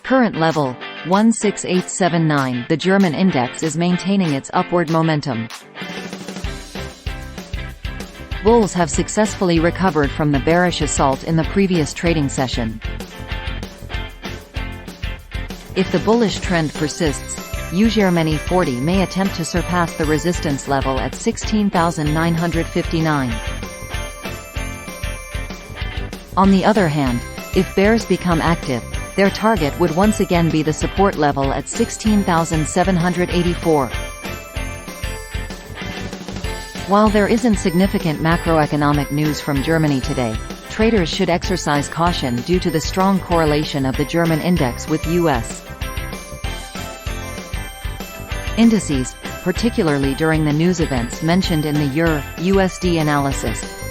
Current level, 16879. The German index is maintaining its upward momentum. Bulls have successfully recovered from the bearish assault in the previous trading session. If the bullish trend persists, GERMANY40 may attempt to surpass the resistance level at 16,959. On the other hand, if bears become active, their target would once again be the support level at 16,784. While there isn't significant macroeconomic news from Germany today, traders should exercise caution due to the strong correlation of the German index with U.S. indices, particularly during the news events mentioned in the EUR/USD analysis.